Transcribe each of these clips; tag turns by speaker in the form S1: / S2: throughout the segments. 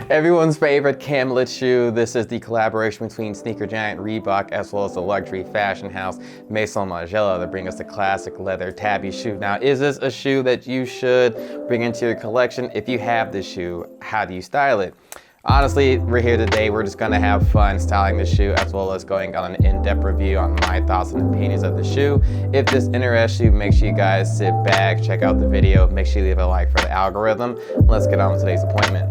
S1: Everyone's favorite camlet shoe. This is the collaboration between sneaker giant Reebok as well as the luxury fashion house Maison Margiela to bring us the classic leather tabby shoe. Now, is this a shoe that you should bring into your collection? If you have this shoe, how do you style it? Honestly, we're here today. We're just gonna have fun styling the shoe as well as going on an in-depth review on my thoughts and opinions of the shoe. If this interests you, make sure you guys sit back, check out the video, make sure you leave a like for the algorithm. Let's get on with today's appointment.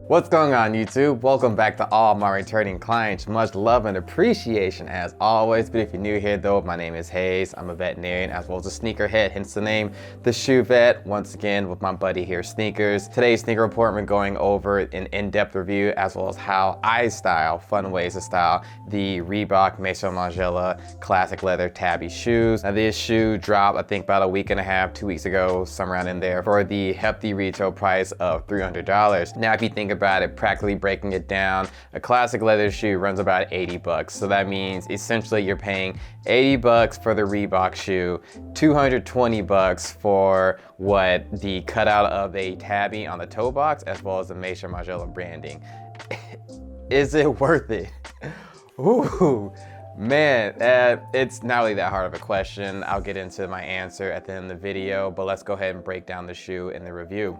S1: What's going on, YouTube? Welcome back to all my returning clients. Much love and appreciation as always. But if you're new here though, my name is Hayes. I'm a veterinarian as well as a sneakerhead, hence the name, The Shoe Vet. Once again with my buddy here, Sneakers. Today's sneaker report, we're going over an in-depth review as well as how I style, fun ways to style, the Reebok Maison Margiela classic leather tabby shoes. Now this shoe dropped, I think about a week and a half, 2 weeks ago, somewhere around in there, for the hefty retail price of $300. Now, if you think about it, practically breaking it down, a classic leather shoe runs about 80 bucks. So that means essentially you're paying 80 bucks for the Reebok shoe, 220 bucks for what the cutout of a tabby on the toe box, as well as the Maison Margiela branding. Is it worth it? Ooh. Man, it's not really that hard of a question. I'll get into my answer at the end of the video, but let's go ahead and break down the shoe in the review.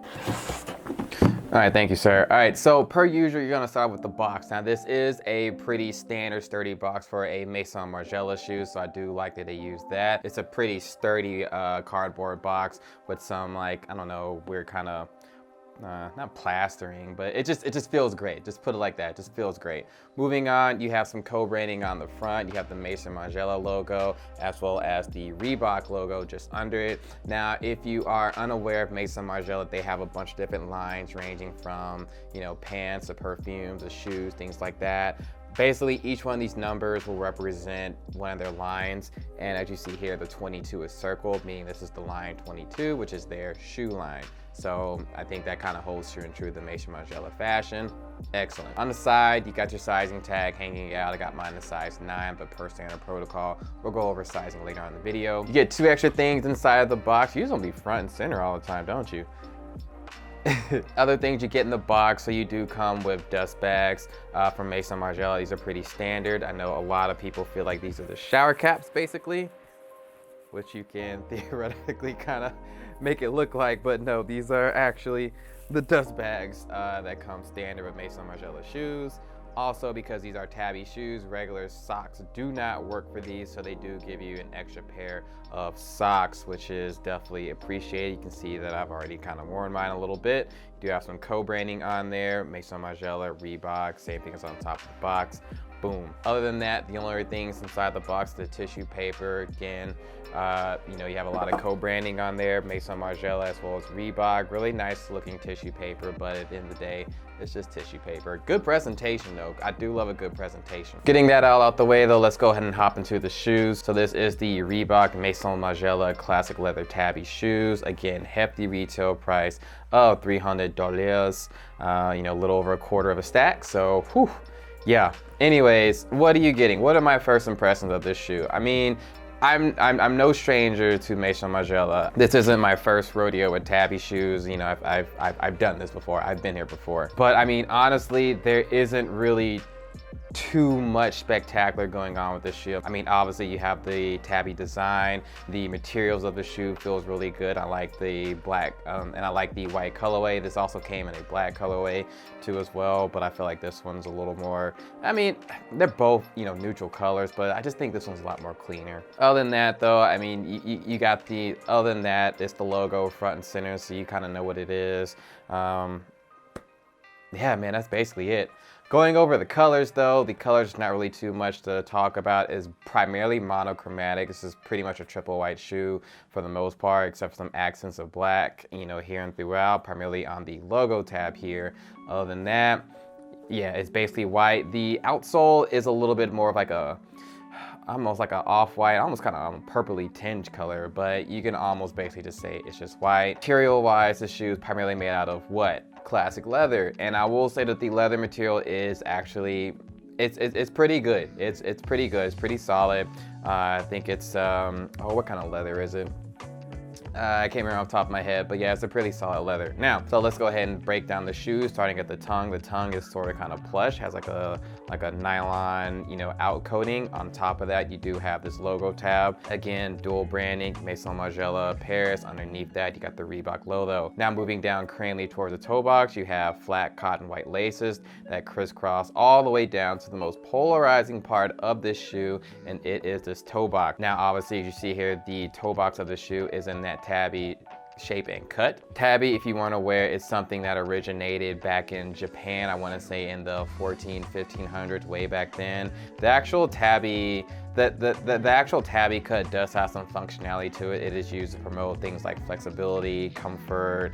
S1: All right, thank you, sir. All right, so per usual, you're gonna start with the box. Now, this is a pretty standard sturdy box for a Maison Margiela shoe, so I do like that they use that. It's a pretty sturdy cardboard box with some, like, I don't know, weird kind of, not plastering, but it just feels great. Just put it like that, it just feels great. Moving on, you have some co-branding on the front. You have the Maison Margiela logo as well as the Reebok logo just under it. Now, if you are unaware of Maison Margiela, they have a bunch of different lines ranging from, you know, pants to perfumes to shoes, things like that. Basically, each one of these numbers will represent one of their lines. And as you see here, the 22 is circled, meaning this is the line 22, which is their shoe line. So I think that kind of holds true and true to the Maison Margiela fashion. Excellent. On the side, you got your sizing tag hanging out. I got mine in size 9, but per standard protocol, we'll go over sizing later on in the video. You get 2 extra things inside of the box. You usually be front and center all the time, don't you? Other things you get in the box, so you do come with dust bags from Maison Margiela. These are pretty standard. I know a lot of people feel like these are the shower caps, basically, which you can theoretically kind of make it look like, but no, these are actually the dust bags that come standard with Maison Margiela shoes. Also, because these are tabby shoes, regular socks do not work for these, so they do give you an extra pair of socks, which is definitely appreciated. You can see that I've already kind of worn mine a little bit. You do have some co-branding on there, Maison Margiela, Reebok, same thing as on top of the box. Boom. Other than that, the only other things inside the box, the tissue paper. Again, you know, you have a lot of co-branding on there, Maison Margiela as well as Reebok. Really nice looking tissue paper, but at the end of the day, it's just tissue paper. Good presentation though. I do love a good presentation. Getting that all out the way though, let's go ahead and hop into the shoes. So this is the Reebok Maison Margiela classic leather tabby shoes. Again, hefty retail price of $300. You know, a little over a quarter of a stack. So, whew. Yeah, anyways, what are you getting? What are my first impressions of this shoe? I mean, I'm no stranger to Maison Margiela. This isn't my first rodeo with tabby shoes. You know, I've done this before. I've been here before. But I mean, honestly, there isn't really too much spectacular going on with this shoe. I mean, obviously you have the tabby design. The materials of the shoe feels really good. I like the black and I like the white colorway. This also came in a black colorway too as well, but I feel like this one's a little more, I mean, they're both, you know, neutral colors, but I just think this one's a lot more cleaner. Other than that though, I mean, you got the, other than that, it's the logo front and center, so you kind of know what it is. Yeah, man, that's basically it. Going over the colors though, the colors not really too much to talk about. Is primarily monochromatic. This is pretty much a triple white shoe for the most part, except for some accents of black, you know, here and throughout, primarily on the logo tab here. Other than that, yeah, it's basically white. The outsole is a little bit more of like a, almost like an off-white, almost kind of purpley tinge color, but you can almost basically just say it's just white. Material-wise, the shoe is primarily made out of what? Classic leather. And I will say that the leather material is actually, it's pretty good. It's pretty good. It's pretty solid. I think it's, oh, what kind of leather is it? I can't remember off the top of my head, but yeah, it's a pretty solid leather. Now, so let's go ahead and break down the shoes, starting at the tongue. The tongue is sort of kind of plush, has like a nylon, you know, out coating. On top of that, you do have this logo tab. Again, dual branding, Maison Margiela Paris. Underneath that, you got the Reebok logo. Now moving down cranially towards the toe box, you have flat cotton white laces that crisscross all the way down to the most polarizing part of this shoe, and it is this toe box. Now, obviously, as you see here, the toe box of the shoe is in that tabby shape and cut. Tabby, if you weren't aware, is something that originated back in Japan, I want to say in the 1500s, way back then. The actual tabby, the actual tabby cut does have some functionality to it. It is used to promote things like flexibility, comfort,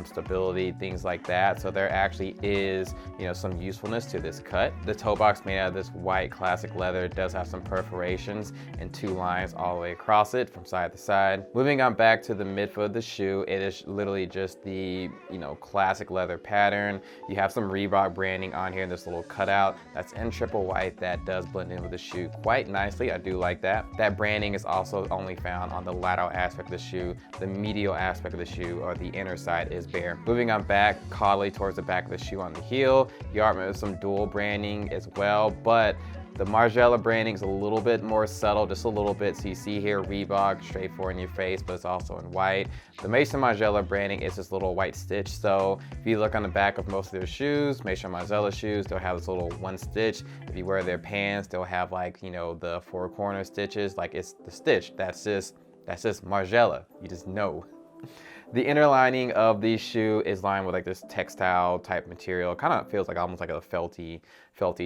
S1: stability, things like that. So there actually is, you know, some usefulness to this cut. The toe box made out of this white classic leather does have some perforations and 2 lines all the way across it from side to side. Moving on back to the midfoot of the shoe, it is literally just the, you know, classic leather pattern. You have some Reebok branding on here in this little cutout that's in triple white that does blend in with the shoe quite nicely. I do like that. That branding is also only found on the lateral aspect of the shoe. The medial aspect of the shoe, or the inner side, is bare. Moving on back, caudally towards the back of the shoe on the heel, you are with some dual branding as well, but the Margiela branding is a little bit more subtle, just a little bit. So you see here Reebok, straightforward in your face, but it's also in white. The Maison Margiela branding is this little white stitch. So if you look on the back of most of their shoes, Maison Margiela shoes, they'll have this little one stitch. If you wear their pants, they'll have like, you know, the 4 corner stitches. Like it's the stitch. That's just Margiela. You just know. The inner lining of the shoe is lined with like this textile type material. Kind of feels like almost like a felty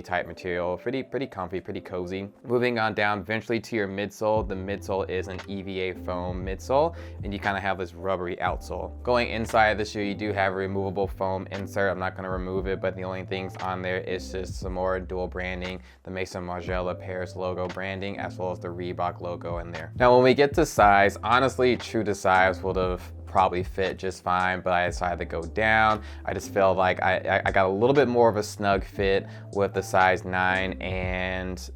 S1: type material. Pretty comfy, pretty cozy. Moving on down eventually to your midsole. The midsole is an EVA foam midsole, and you kind of have this rubbery outsole. Going inside of the shoe, you do have a removable foam insert. I'm not going to remove it, but the only things on there is just some more dual branding, the Maison Margiela Paris logo branding, as well as the Reebok logo in there. Now, when we get to size, honestly, true to size would have probably fit just fine, but I decided to go down. I just felt like I got a little bit more of a snug fit with the size 9, and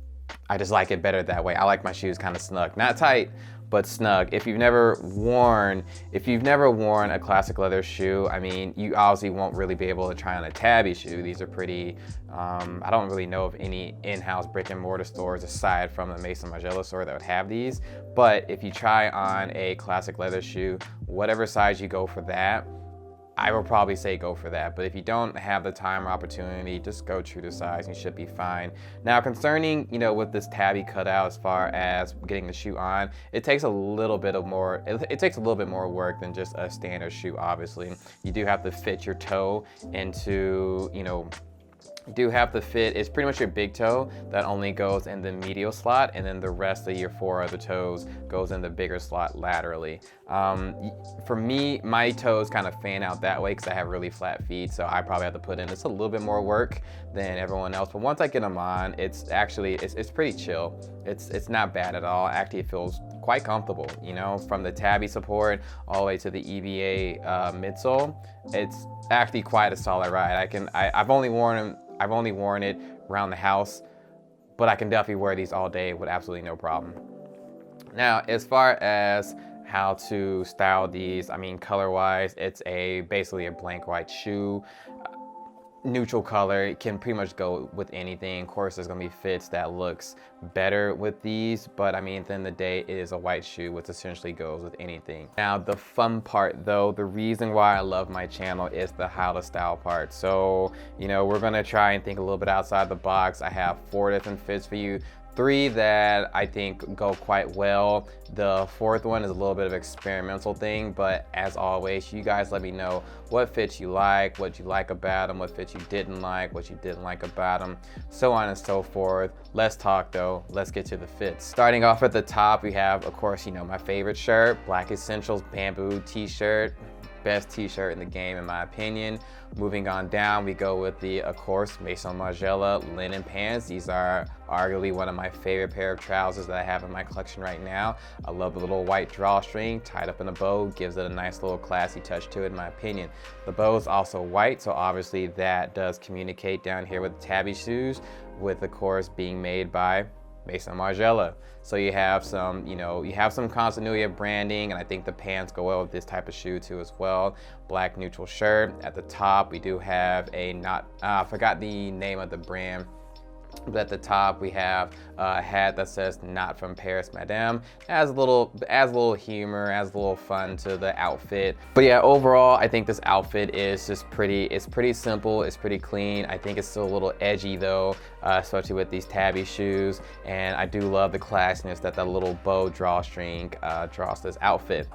S1: I just like it better that way. I like my shoes kind of snug, not tight, but snug. If you've never worn a classic leather shoe, I mean, you obviously won't really be able to try on a tabby shoe. These are pretty, I don't really know of any in-house brick and mortar stores aside from the Maison Margiela store that would have these. But if you try on a classic leather shoe, whatever size you go for that, I will probably say go for that. But if you don't have the time or opportunity, just go true to size and you should be fine. Now, concerning, you know, with this tabby cutout as far as getting the shoe on, it takes a little bit more work than just a standard shoe, obviously. You do have to fit your toe into, you know, do have to fit, it's pretty much your big toe that only goes in the medial slot, and then the rest of your 4 other toes goes in the bigger slot laterally. For me, my toes kind of fan out that way because I have really flat feet, so I probably have to put in just a little bit more work than everyone else. But once I get them on, it's actually, it's pretty chill. It's not bad at all. Actually, it feels quite comfortable, you know, from the tabby support all the way to the EVA midsole. It's actually quite a solid ride. I've only worn it around the house, but I can definitely wear these all day with absolutely no problem. Now, as far as how to style these, I mean, color-wise, it's basically a blank white shoe. Neutral color, it can pretty much go with anything. Of course, there's gonna be fits that looks better with these, but I mean, at the end of the day, it is a white shoe, which essentially goes with anything. Now, the fun part though, the reason why I love my channel is the how to style part. So, you know, we're gonna try and think a little bit outside the box. I have 4 different fits for you. three that I think go quite well. The fourth one is a little bit of an experimental thing, but as always, you guys let me know what fits you like, what you like about them, what fits you didn't like, what you didn't like about them, so on and so forth. Let's talk though, let's get to the fits. Starting off at the top, we have, of course, you know, my favorite shirt, Black Essentials bamboo t-shirt. Best t-shirt in the game in my opinion. Moving on down, we go with the, of course, Maison Margiela linen pants. These are arguably one of my favorite pair of trousers that I have in my collection right now. I love the little white drawstring tied up in a bow, gives it a nice little classy touch to it in my opinion. The bow is also white, so obviously that does communicate down here with the Tabi shoes, with of course being made by Maison Margiela. So you have some, you know, you have some continuity of branding, and I think the pants go well with this type of shoe too as well. Black neutral shirt. At the top, we do have a I forgot the name of the brand, but at the top we have a hat that says "Not from Paris, Madame." Adds a little humor, adds a little fun to the outfit. But yeah, overall, I think this outfit is just pretty. It's pretty simple. It's pretty clean. I think it's still a little edgy though, especially with these Tabi shoes. And I do love the classiness that little bow drawstring draws this outfit.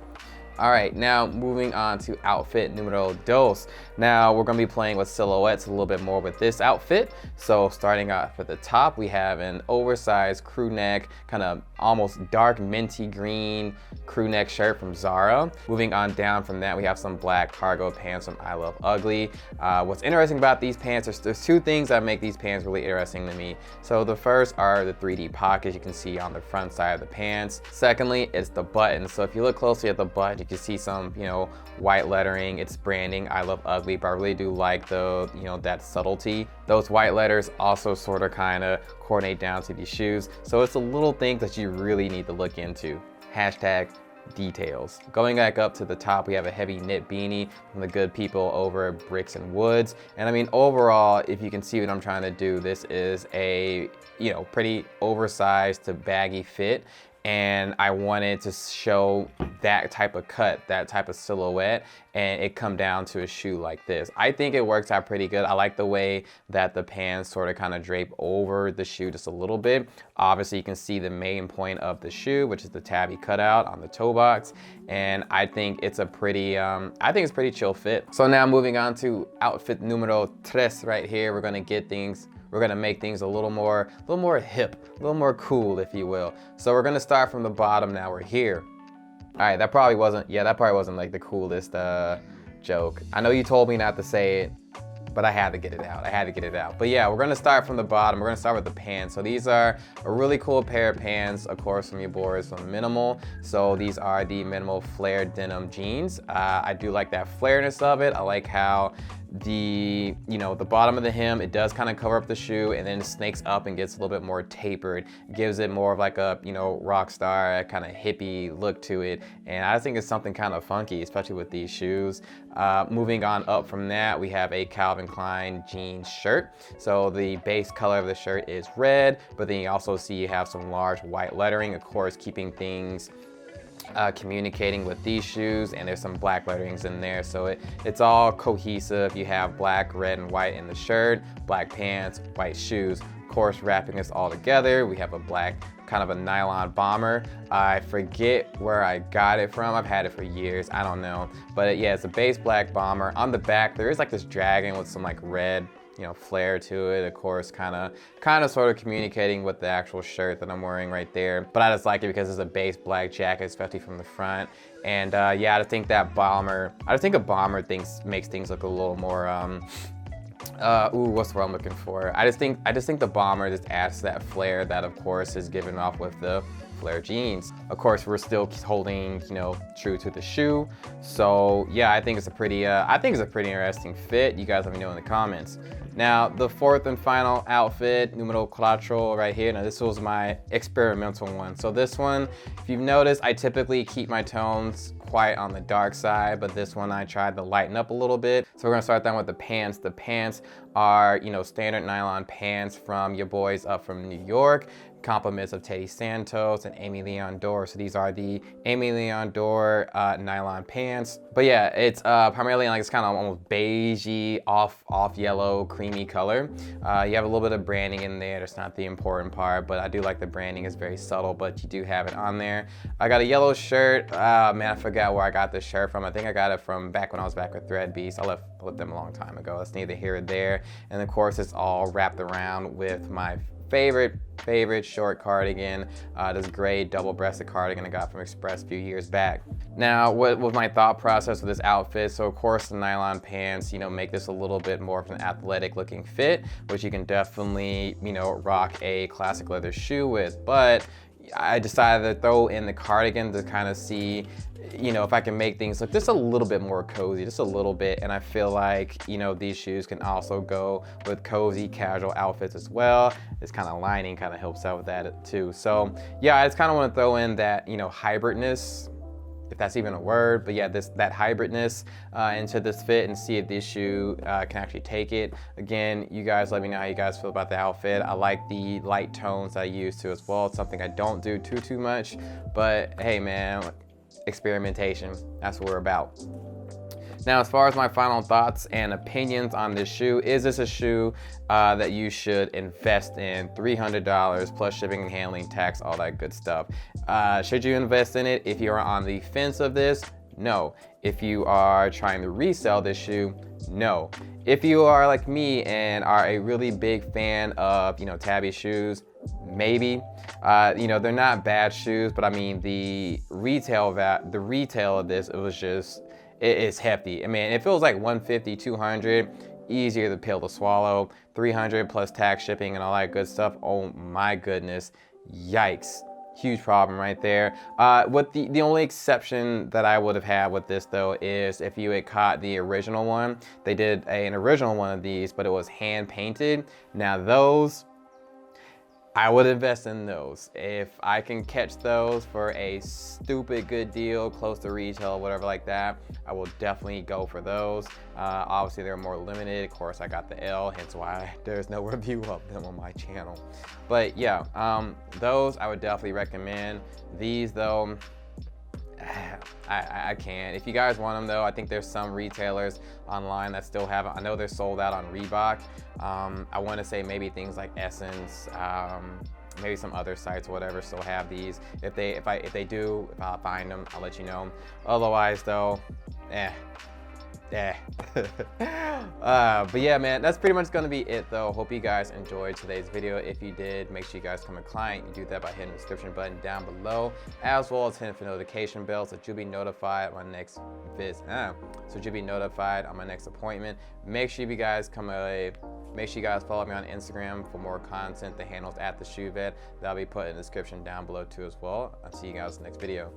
S1: All right, now moving on to outfit numero dos. Now we're gonna be playing with silhouettes a little bit more with this outfit. So starting off at the top, we have an oversized crew neck, kind of almost dark minty green crew neck shirt from Zara. Moving on down from that, we have some black cargo pants from I Love Ugly. What's interesting about these pants, there's two things that make these pants really interesting to me. So the first are the 3D pockets you can see on the front side of the pants. Secondly, it's the buttons. So if you look closely at the button, you can see some, you know, white lettering. It's branding I Love Ugly, but I really do like the, you know, that subtlety. Those white letters also sort of kind of coordinate down to these shoes. So it's a little thing that you really need to look into. Hashtag details. Going back up to the top, we have a heavy knit beanie from the good people over at Bricks and Woods. And I mean, overall, if you can see what I'm trying to do, this is a, you know, pretty oversized to baggy fit. And I wanted to show that type of cut, that type of silhouette, and it come down to a shoe like this. I think it works out pretty good. I like the way that the pants sort of kind of drape over the shoe just a little bit. Obviously, you can see the main point of the shoe, which is the Tabi cutout on the toe box. And I think it's a pretty, it's pretty chill fit. So now moving on to outfit numero tres right here, we're gonna make things a little more hip, a little more cool, if you will. So we're gonna start from the bottom now. We're here. All right, that probably wasn't like the coolest joke. I know you told me not to say it, but I had to get it out. But yeah, we're gonna start from the bottom. We're gonna start with the pants. So these are a really cool pair of pants, of course, from your boys from Minimal. So these are the Minimal Flare Denim Jeans. I do like that flareness of it. I like how the bottom of the hem, it does kind of cover up the shoe, and then it snakes up and gets a little bit more tapered. Gives it more of like a, you know, rock star kind of hippie look to it. And I think it's something kind of funky, especially with these shoes. Moving on up from that, we have a Calvin Klein jeans shirt. So the base color of the shirt is red, but then you also see you have some large white lettering, of course, keeping things communicating with these shoes, and there's some black letterings in there, so it's all cohesive. You have black, red, and white in the shirt, black pants, white shoes. Of course, wrapping this all together, we have a black kind of a nylon bomber. I forget where I got it from. I've had it for years, I don't know, but yeah, it's a base black bomber. On the back there is like this dragon with some like red, you know, flair to it, of course, kind of sort of communicating with the actual shirt that I'm wearing right there. But I just like it because it's a base black jacket, especially from the front. And yeah, I think a bomber makes things look a little more what's the word I'm looking for? I just think the bomber just adds that flair that, of course, is given off with the flare jeans. Of course, we're still holding, you know, true to the shoe. So yeah, I think it's a pretty interesting fit. You guys let me know in the comments. Now, the fourth and final outfit, numero cuatro right here. Now, this was my experimental one. So this one, if you've noticed, I typically keep my tones quite on the dark side, but this one I tried to lighten up a little bit. So we're gonna start down with the pants. The pants are, you know, standard nylon pants from your boys up from New York. Compliments of Teddy Santos and Amy Leon Dore. So these are the Amy Leon Dore nylon pants. But yeah, it's primarily like, it's kind of almost beigey, off yellow, creamy color. You have a little bit of branding in there. That's not the important part, but I do like the branding. It's very subtle, but you do have it on there. I got a yellow shirt. Man, I forgot where I got this shirt from. I think I got it from back when I was back with Thread Beast. I left them a long time ago. It's neither here or there. And of course, it's all wrapped around with my favorite short cardigan, this gray double-breasted cardigan I got from Express a few years back. Now, what was my thought process with this outfit? So of course the nylon pants, you know, make this a little bit more of an athletic looking fit, which you can definitely, you know, rock a classic leather shoe with. But I decided to throw in the cardigan to kind of see, you know, if I can make things look just a little bit more cozy, just a little bit. And I feel like, you know, these shoes can also go with cozy casual outfits as well. This kind of lining kind of helps out with that too. So yeah, I just kind of want to throw in that, you know, hybridness, if that's even a word, but yeah, that hybridness into this fit, and see if this shoe can actually take it. Again, you guys let me know how you guys feel about the outfit. I like the light tones I use too as well. It's something I don't do too much, but hey man, experimentation, that's what we're about. Now, as far as my final thoughts and opinions on this shoe, is this a shoe that you should invest in? $300 plus shipping and handling, tax, all that good stuff. Should you invest in it if you're on the fence of this? No. If you are trying to resell this shoe, no. If you are like me and are a really big fan of, you know, Tabi shoes, maybe. You know, they're not bad shoes, but I mean the retail of this, it was just, it's hefty. I mean, it feels like 150, 200, easier the pill to swallow. 300 plus tax, shipping, and all that good stuff. Oh my goodness, yikes. Huge problem right there. What the only exception that I would have had with this though is if you had caught the original one. They did an original one of these, but it was hand painted. Now those, I would invest in those. If I can catch those for a stupid good deal, close to retail, whatever like that, I will definitely go for those. Obviously they're more limited. Of course, I got the L, hence why there's no review of them on my channel. But yeah, those I would definitely recommend. These though, I can't. If you guys want them though, I think there's some retailers online that still have it. I know they're sold out on Reebok. I want to say maybe things like Essence, maybe some other sites, whatever, still have these. If I find them, I'll let you know. Otherwise though, but yeah, man, that's pretty much gonna be it though. Hope you guys enjoyed today's video. If you did, make sure you guys become a client. You do that by hitting the description button down below, as well as hitting the notification bell so that you'll be notified on my next appointment. Make sure you guys follow me on Instagram for more content. The handle's @theshoevet. That'll be put in the description down below too as well. I'll see you guys in the next video.